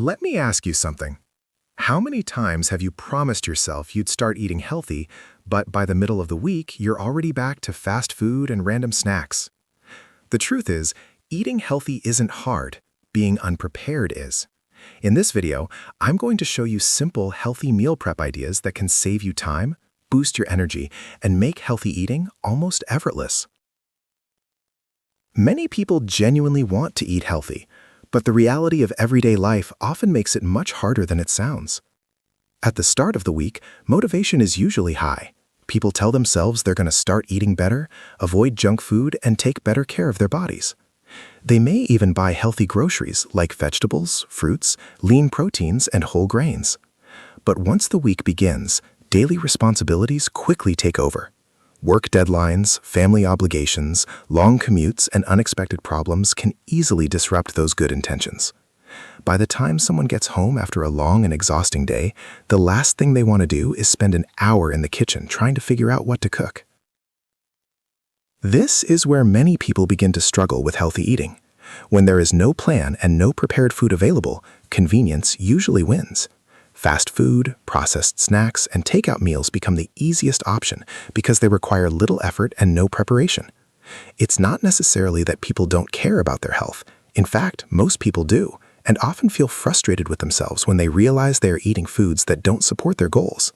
Let me ask you something. How many times have you promised yourself you'd start eating healthy, but by the middle of the week, you're already back to fast food and random snacks? The truth is, eating healthy isn't hard. Being unprepared is. In this video, I'm going to show you simple, healthy meal prep ideas that can save you time, boost your energy, and make healthy eating almost effortless. Many people genuinely want to eat healthy, but the reality of everyday life often makes it much harder than it sounds. At the start of the week, motivation is usually high. People tell themselves they're going to start eating better, avoid junk food, and take better care of their bodies. They may even buy healthy groceries like vegetables, fruits, lean proteins, and whole grains. But once the week begins, daily responsibilities quickly take over. Work deadlines, family obligations, long commutes, and unexpected problems can easily disrupt those good intentions. By the time someone gets home after a long and exhausting day, the last thing they want to do is spend an hour in the kitchen trying to figure out what to cook. This is where many people begin to struggle with healthy eating. When there is no plan and no prepared food available, convenience usually wins. Fast food, processed snacks, and takeout meals become the easiest option because they require little effort and no preparation. It's not necessarily that people don't care about their health. In fact, most people do, and often feel frustrated with themselves when they realize they are eating foods that don't support their goals.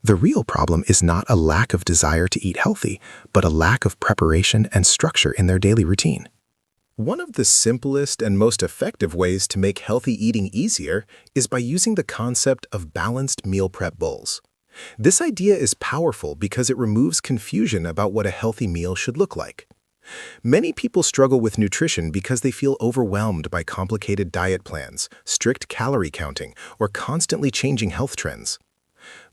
The real problem is not a lack of desire to eat healthy, but a lack of preparation and structure in their daily routine. One of the simplest and most effective ways to make healthy eating easier is by using the concept of balanced meal prep bowls. This idea is powerful because it removes confusion about what a healthy meal should look like. Many people struggle with nutrition because they feel overwhelmed by complicated diet plans, strict calorie counting, or constantly changing health trends.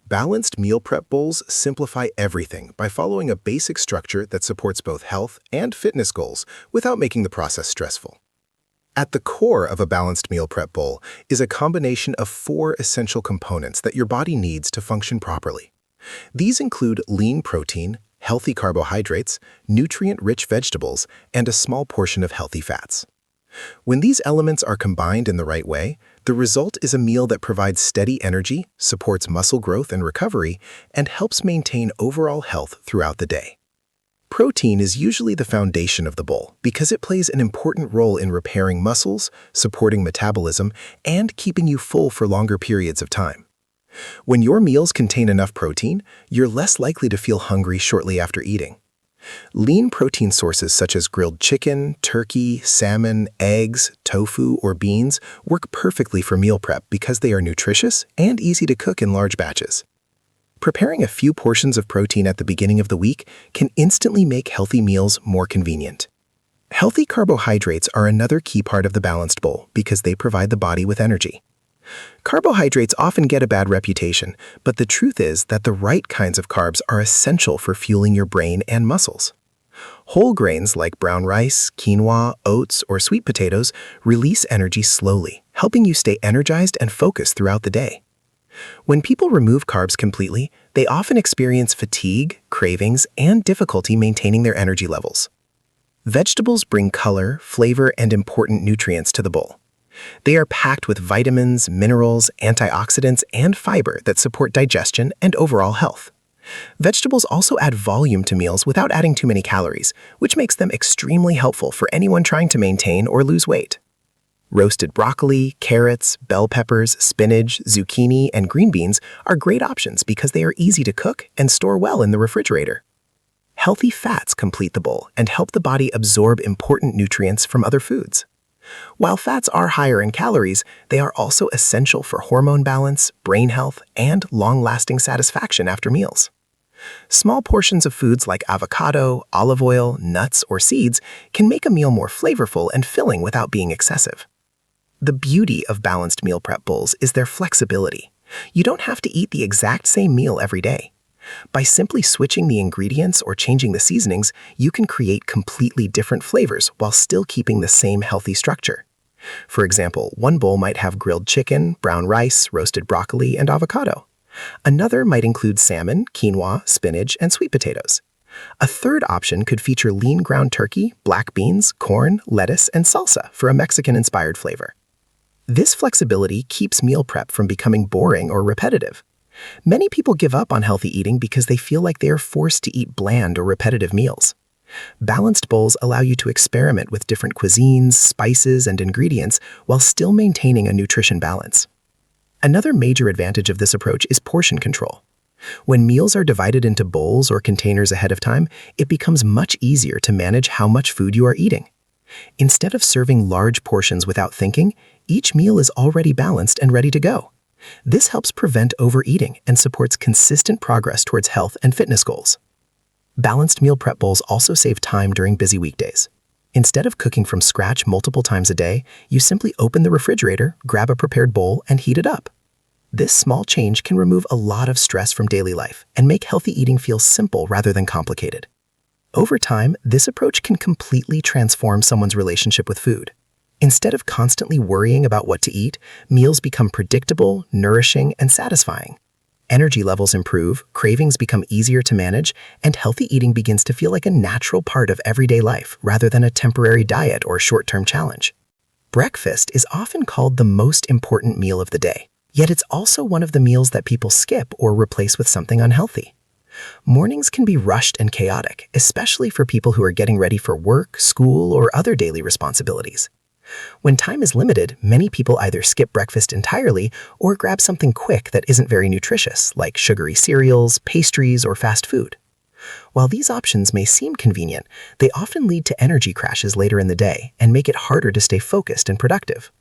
Balanced meal prep bowls simplify everything by following a basic structure that supports both health and fitness goals without making the process stressful. At the core of a balanced meal prep bowl is a combination of 4 essential components that your body needs to function properly. These include lean protein, healthy carbohydrates, nutrient-rich vegetables, and a small portion of healthy fats. When these elements are combined in the right way, the result is a meal that provides steady energy, supports muscle growth and recovery, and helps maintain overall health throughout the day. Protein is usually the foundation of the bowl because it plays an important role in repairing muscles, supporting metabolism, and keeping you full for longer periods of time. When your meals contain enough protein, you're less likely to feel hungry shortly after eating. Lean protein sources such as grilled chicken, turkey, salmon, eggs, tofu, or beans work perfectly for meal prep because they are nutritious and easy to cook in large batches. Preparing a few portions of protein at the beginning of the week can instantly make healthy meals more convenient. Healthy carbohydrates are another key part of the balanced bowl because they provide the body with energy. Carbohydrates often get a bad reputation, but the truth is that the right kinds of carbs are essential for fueling your brain and muscles. Whole grains like brown rice, quinoa, oats, or sweet potatoes release energy slowly, helping you stay energized and focused throughout the day. When people remove carbs completely, they often experience fatigue, cravings, and difficulty maintaining their energy levels. Vegetables bring color, flavor, and important nutrients to the bowl. They are packed with vitamins, minerals, antioxidants, and fiber that support digestion and overall health. Vegetables also add volume to meals without adding too many calories, which makes them extremely helpful for anyone trying to maintain or lose weight. Roasted broccoli, carrots, bell peppers, spinach, zucchini, and green beans are great options because they are easy to cook and store well in the refrigerator. Healthy fats complete the bowl and help the body absorb important nutrients from other foods. While fats are higher in calories, they are also essential for hormone balance, brain health, and long-lasting satisfaction after meals. Small portions of foods like avocado, olive oil, nuts, or seeds can make a meal more flavorful and filling without being excessive. The beauty of balanced meal prep bowls is their flexibility. You don't have to eat the exact same meal every day. By simply switching the ingredients or changing the seasonings, you can create completely different flavors while still keeping the same healthy structure. For example, one bowl might have grilled chicken, brown rice, roasted broccoli, and avocado. Another might include salmon, quinoa, spinach, and sweet potatoes. A third option could feature lean ground turkey, black beans, corn, lettuce, and salsa for a Mexican-inspired flavor. This flexibility keeps meal prep from becoming boring or repetitive. Many people give up on healthy eating because they feel like they are forced to eat bland or repetitive meals. Balanced bowls allow you to experiment with different cuisines, spices, and ingredients while still maintaining a nutrition balance. Another major advantage of this approach is portion control. When meals are divided into bowls or containers ahead of time, it becomes much easier to manage how much food you are eating. Instead of serving large portions without thinking, each meal is already balanced and ready to go. This helps prevent overeating and supports consistent progress towards health and fitness goals. Balanced meal prep bowls also save time during busy weekdays. Instead of cooking from scratch multiple times a day, you simply open the refrigerator, grab a prepared bowl, and heat it up. This small change can remove a lot of stress from daily life and make healthy eating feel simple rather than complicated. Over time, this approach can completely transform someone's relationship with food. Instead of constantly worrying about what to eat, meals become predictable, nourishing, and satisfying. Energy levels improve, cravings become easier to manage, and healthy eating begins to feel like a natural part of everyday life rather than a temporary diet or short-term challenge. Breakfast is often called the most important meal of the day, yet it's also one of the meals that people skip or replace with something unhealthy. Mornings can be rushed and chaotic, especially for people who are getting ready for work, school, or other daily responsibilities. When time is limited, many people either skip breakfast entirely or grab something quick that isn't very nutritious, like sugary cereals, pastries, or fast food. While these options may seem convenient, they often lead to energy crashes later in the day and make it harder to stay focused and productive.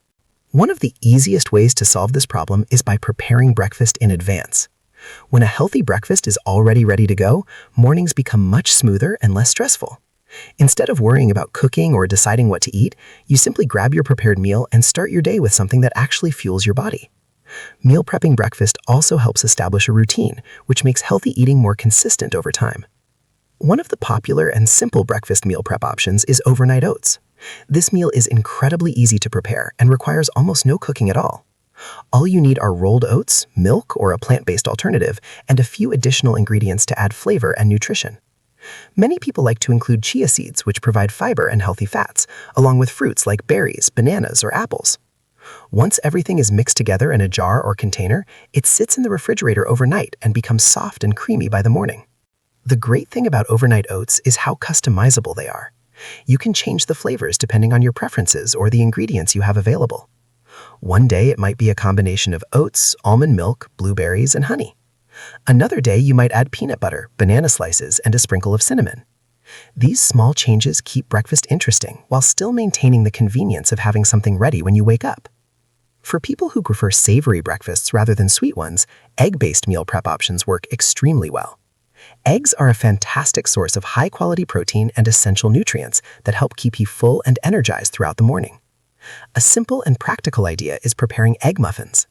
One of the easiest ways to solve this problem is by preparing breakfast in advance. When a healthy breakfast is already ready to go, mornings become much smoother and less stressful. Instead of worrying about cooking or deciding what to eat, you simply grab your prepared meal and start your day with something that actually fuels your body. Meal prepping breakfast also helps establish a routine, which makes healthy eating more consistent over time. One of the popular and simple breakfast meal prep options is overnight oats. This meal is incredibly easy to prepare and requires almost no cooking at all. All you need are rolled oats, milk or a plant-based alternative, and a few additional ingredients to add flavor and nutrition. Many people like to include chia seeds, which provide fiber and healthy fats, along with fruits like berries, bananas, or apples. Once everything is mixed together in a jar or container, it sits in the refrigerator overnight and becomes soft and creamy by the morning. The great thing about overnight oats is how customizable they are. You can change the flavors depending on your preferences or the ingredients you have available. One day it might be a combination of oats, almond milk, blueberries, and honey. Another day you might add peanut butter, banana slices, and a sprinkle of cinnamon. These small changes keep breakfast interesting while still maintaining the convenience of having something ready when you wake up. For people who prefer savory breakfasts rather than sweet ones, egg-based meal prep options work extremely well. Eggs are a fantastic source of high-quality protein and essential nutrients that help keep you full and energized throughout the morning. A simple and practical idea is preparing egg muffins.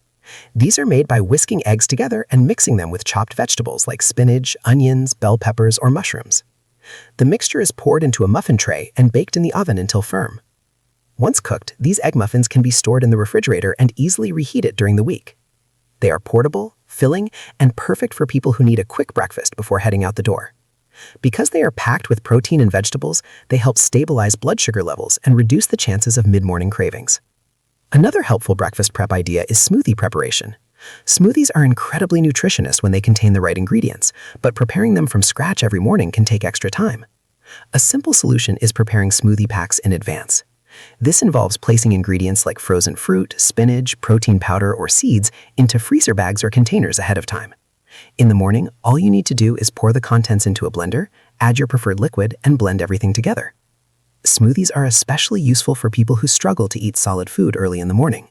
These are made by whisking eggs together and mixing them with chopped vegetables like spinach, onions, bell peppers, or mushrooms. The mixture is poured into a muffin tray and baked in the oven until firm. Once cooked, these egg muffins can be stored in the refrigerator and easily reheated during the week. They are portable, filling, and perfect for people who need a quick breakfast before heading out the door. Because they are packed with protein and vegetables, they help stabilize blood sugar levels and reduce the chances of mid-morning cravings. Another helpful breakfast prep idea is smoothie preparation. Smoothies are incredibly nutritious when they contain the right ingredients, but preparing them from scratch every morning can take extra time. A simple solution is preparing smoothie packs in advance. This involves placing ingredients like frozen fruit, spinach, protein powder, or seeds into freezer bags or containers ahead of time. In the morning, all you need to do is pour the contents into a blender, add your preferred liquid, and blend everything together. Smoothies are especially useful for people who struggle to eat solid food early in the morning.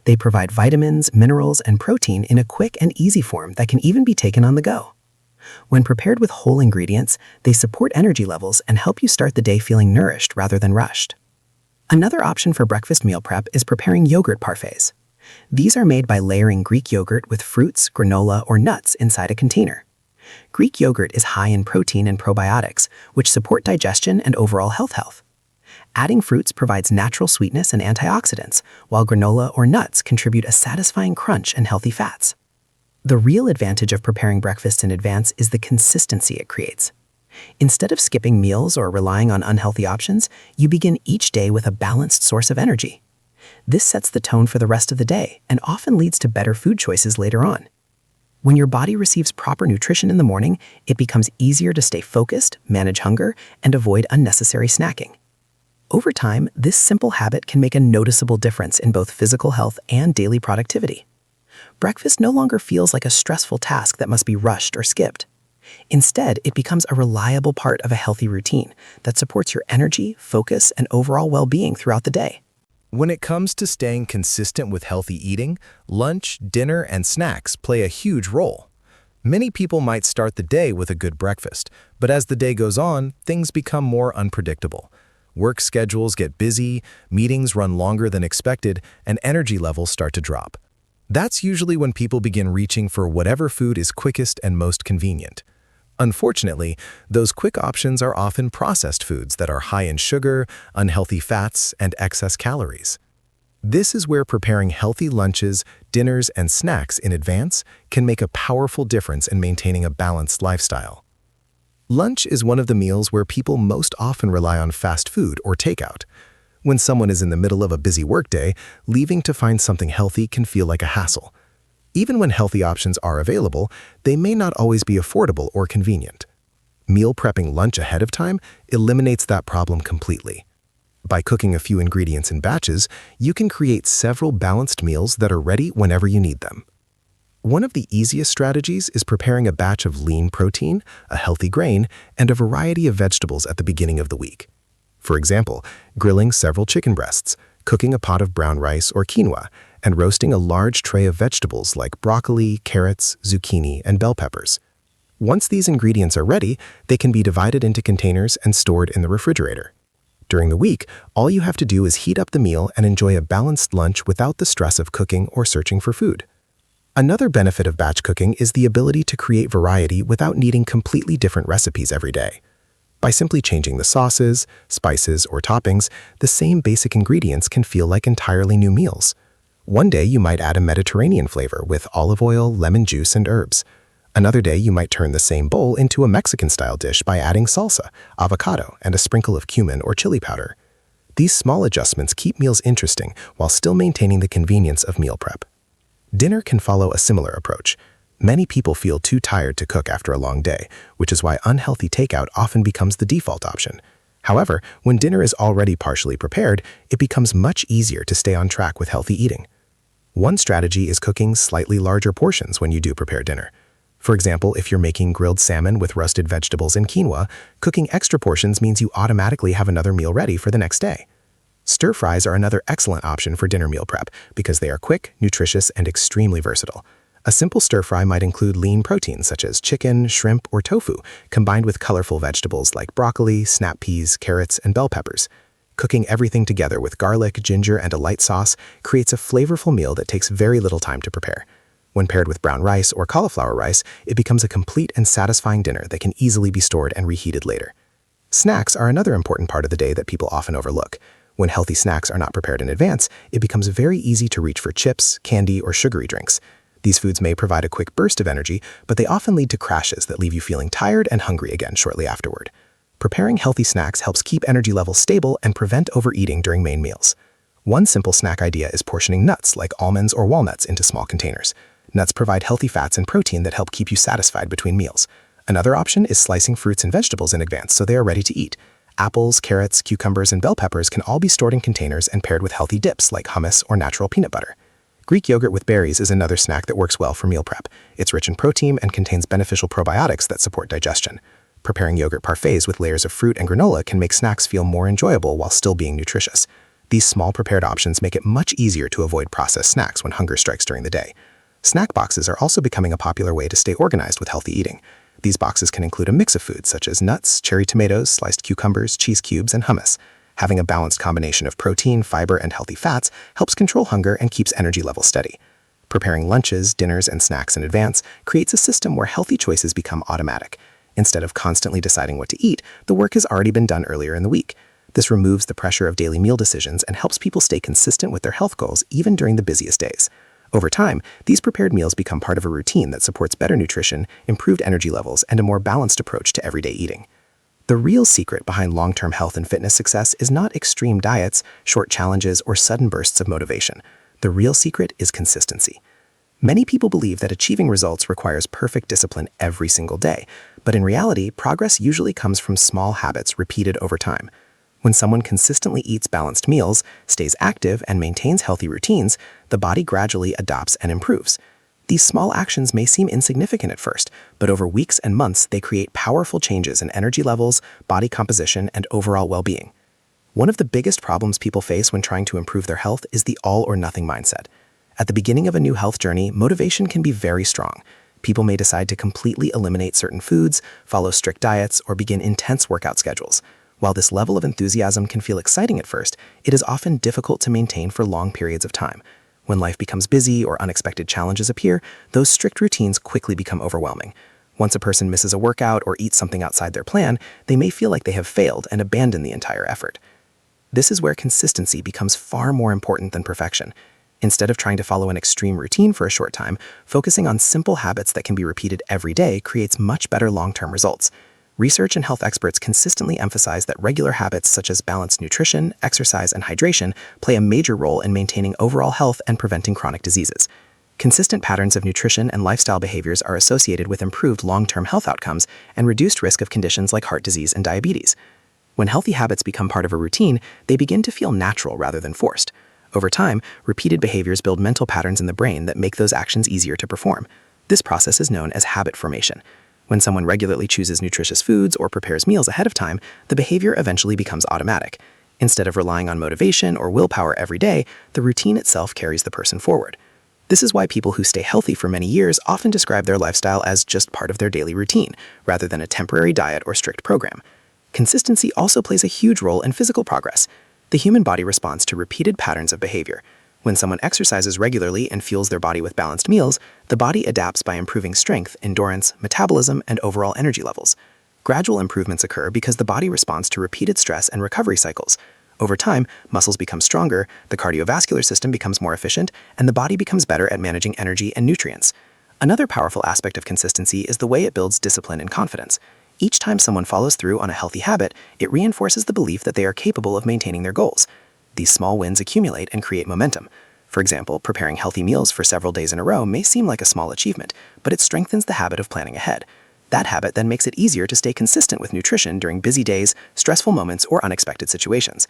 They provide vitamins, minerals, and protein in a quick and easy form that can even be taken on the go. When prepared with whole ingredients, they support energy levels and help you start the day feeling nourished rather than rushed. Another option for breakfast meal prep is preparing yogurt parfaits. These are made by layering Greek yogurt with fruits, granola, or nuts inside a container. Greek yogurt is high in protein and probiotics, which support digestion and overall health. Adding fruits provides natural sweetness and antioxidants, while granola or nuts contribute a satisfying crunch and healthy fats. The real advantage of preparing breakfast in advance is the consistency it creates. Instead of skipping meals or relying on unhealthy options, you begin each day with a balanced source of energy. This sets the tone for the rest of the day and often leads to better food choices later on. When your body receives proper nutrition in the morning, it becomes easier to stay focused, manage hunger, and avoid unnecessary snacking. Over time, this simple habit can make a noticeable difference in both physical health and daily productivity. Breakfast no longer feels like a stressful task that must be rushed or skipped. Instead, it becomes a reliable part of a healthy routine that supports your energy, focus, and overall well-being throughout the day. When it comes to staying consistent with healthy eating, lunch, dinner, and snacks play a huge role. Many people might start the day with a good breakfast, but as the day goes on, things become more unpredictable. Work schedules get busy, meetings run longer than expected, and energy levels start to drop. That's usually when people begin reaching for whatever food is quickest and most convenient. Unfortunately, those quick options are often processed foods that are high in sugar, unhealthy fats, and excess calories. This is where preparing healthy lunches, dinners, and snacks in advance can make a powerful difference in maintaining a balanced lifestyle. Lunch is one of the meals where people most often rely on fast food or takeout. When someone is in the middle of a busy workday, leaving to find something healthy can feel like a hassle. Even when healthy options are available, they may not always be affordable or convenient. Meal prepping lunch ahead of time eliminates that problem completely. By cooking a few ingredients in batches, you can create several balanced meals that are ready whenever you need them. One of the easiest strategies is preparing a batch of lean protein, a healthy grain, and a variety of vegetables at the beginning of the week. For example, grilling several chicken breasts, cooking a pot of brown rice or quinoa, and roasting a large tray of vegetables like broccoli, carrots, zucchini, and bell peppers. Once these ingredients are ready, they can be divided into containers and stored in the refrigerator. During the week, all you have to do is heat up the meal and enjoy a balanced lunch without the stress of cooking or searching for food. Another benefit of batch cooking is the ability to create variety without needing completely different recipes every day. By simply changing the sauces, spices, or toppings, the same basic ingredients can feel like entirely new meals. One day you might add a Mediterranean flavor with olive oil, lemon juice, and herbs. Another day you might turn the same bowl into a Mexican-style dish by adding salsa, avocado, and a sprinkle of cumin or chili powder. These small adjustments keep meals interesting while still maintaining the convenience of meal prep. Dinner can follow a similar approach. Many people feel too tired to cook after a long day, which is why unhealthy takeout often becomes the default option. However, when dinner is already partially prepared, it becomes much easier to stay on track with healthy eating. One strategy is cooking slightly larger portions when you do prepare dinner. For example, if you're making grilled salmon with roasted vegetables and quinoa, cooking extra portions means you automatically have another meal ready for the next day. Stir fries are another excellent option for dinner meal prep because they are quick, nutritious, and extremely versatile. A simple stir fry might include lean proteins such as chicken, shrimp, or tofu, combined with colorful vegetables like broccoli, snap peas, carrots, and bell peppers. Cooking everything together with garlic, ginger, and a light sauce creates a flavorful meal that takes very little time to prepare. When paired with brown rice or cauliflower rice, it becomes a complete and satisfying dinner that can easily be stored and reheated later. Snacks are another important part of the day that people often overlook. When healthy snacks are not prepared in advance, it becomes very easy to reach for chips, candy, or sugary drinks. These foods may provide a quick burst of energy, but they often lead to crashes that leave you feeling tired and hungry again shortly afterward. Preparing healthy snacks helps keep energy levels stable and prevent overeating during main meals. One simple snack idea is portioning nuts like almonds or walnuts into small containers. Nuts provide healthy fats and protein that help keep you satisfied between meals. Another option is slicing fruits and vegetables in advance so they are ready to eat. Apples, carrots, cucumbers, and bell peppers can all be stored in containers and paired with healthy dips like hummus or natural peanut butter. Greek yogurt with berries is another snack that works well for meal prep. It's rich in protein and contains beneficial probiotics that support digestion. Preparing yogurt parfaits with layers of fruit and granola can make snacks feel more enjoyable while still being nutritious. These small prepared options make it much easier to avoid processed snacks when hunger strikes during the day. Snack boxes are also becoming a popular way to stay organized with healthy eating. These boxes can include a mix of foods such as nuts, cherry tomatoes, sliced cucumbers, cheese cubes, and hummus. Having a balanced combination of protein, fiber, and healthy fats helps control hunger and keeps energy levels steady. Preparing lunches, dinners, and snacks in advance creates a system where healthy choices become automatic. Instead of constantly deciding what to eat, the work has already been done earlier in the week. This removes the pressure of daily meal decisions and helps people stay consistent with their health goals even during the busiest days. Over time, these prepared meals become part of a routine that supports better nutrition, improved energy levels, and a more balanced approach to everyday eating. The real secret behind long-term health and fitness success is not extreme diets, short challenges, or sudden bursts of motivation. The real secret is consistency. Many people believe that achieving results requires perfect discipline every single day, but in reality, progress usually comes from small habits repeated over time. When someone consistently eats balanced meals, stays active, and maintains healthy routines, the body gradually adopts and improves. These small actions may seem insignificant at first, but over weeks and months, they create powerful changes in energy levels, body composition, and overall well-being. One of the biggest problems people face when trying to improve their health is the all-or-nothing mindset. At the beginning of a new health journey, motivation can be very strong. People may decide to completely eliminate certain foods, follow strict diets, or begin intense workout schedules. While this level of enthusiasm can feel exciting at first, it is often difficult to maintain for long periods of time. When life becomes busy or unexpected challenges appear, those strict routines quickly become overwhelming. Once a person misses a workout or eats something outside their plan, they may feel like they have failed and abandon the entire effort. This is where consistency becomes far more important than perfection. Instead of trying to follow an extreme routine for a short time, focusing on simple habits that can be repeated every day creates much better long-term results. Research and health experts consistently emphasize that regular habits such as balanced nutrition, exercise, and hydration play a major role in maintaining overall health and preventing chronic diseases. Consistent patterns of nutrition and lifestyle behaviors are associated with improved long-term health outcomes and reduced risk of conditions like heart disease and diabetes. When healthy habits become part of a routine, they begin to feel natural rather than forced. Over time, repeated behaviors build mental patterns in the brain that make those actions easier to perform. This process is known as habit formation. When someone regularly chooses nutritious foods or prepares meals ahead of time, the behavior eventually becomes automatic. Instead of relying on motivation or willpower every day, the routine itself carries the person forward. This is why people who stay healthy for many years often describe their lifestyle as just part of their daily routine, rather than a temporary diet or strict program. Consistency also plays a huge role in physical progress. The human body responds to repeated patterns of behavior. When someone exercises regularly and fuels their body with balanced meals, the body adapts by improving strength, endurance, metabolism, and overall energy levels. Gradual improvements occur because the body responds to repeated stress and recovery cycles. Over time, muscles become stronger, the cardiovascular system becomes more efficient, and the body becomes better at managing energy and nutrients. Another powerful aspect of consistency is the way it builds discipline and confidence. Each time someone follows through on a healthy habit, it reinforces the belief that they are capable of maintaining their goals. These small wins accumulate and create momentum. For example, preparing healthy meals for several days in a row may seem like a small achievement, but it strengthens the habit of planning ahead. That habit then makes it easier to stay consistent with nutrition during busy days, stressful moments, or unexpected situations.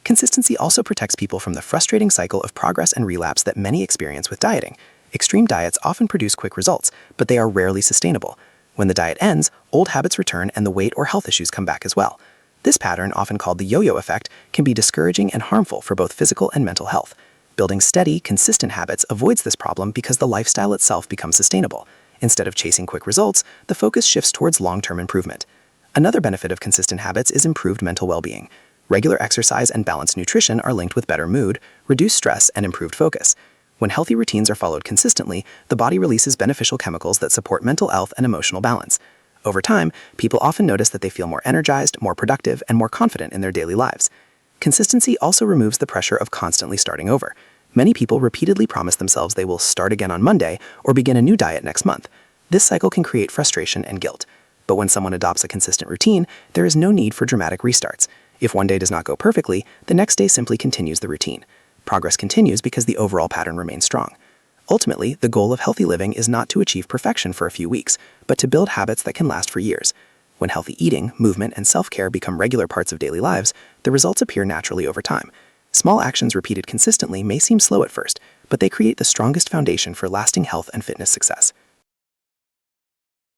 Consistency also protects people from the frustrating cycle of progress and relapse that many experience with dieting. Extreme diets often produce quick results, but they are rarely sustainable. When the diet ends, old habits return and the weight or health issues come back as well. This pattern, often called the yo-yo effect, can be discouraging and harmful for both physical and mental health. Building steady, consistent habits avoids this problem because the lifestyle itself becomes sustainable. Instead of chasing quick results, the focus shifts towards long-term improvement. Another benefit of consistent habits is improved mental well-being. Regular exercise and balanced nutrition are linked with better mood, reduced stress, and improved focus. When healthy routines are followed consistently, the body releases beneficial chemicals that support mental health and emotional balance. Over time, people often notice that they feel more energized, more productive, and more confident in their daily lives. Consistency also removes the pressure of constantly starting over. Many people repeatedly promise themselves they will start again on Monday or begin a new diet next month. This cycle can create frustration and guilt. But when someone adopts a consistent routine, there is no need for dramatic restarts. If one day does not go perfectly, the next day simply continues the routine. Progress continues because the overall pattern remains strong. Ultimately, the goal of healthy living is not to achieve perfection for a few weeks, but to build habits that can last for years. When healthy eating, movement, and self-care become regular parts of daily lives, the results appear naturally over time. Small actions repeated consistently may seem slow at first, but they create the strongest foundation for lasting health and fitness success.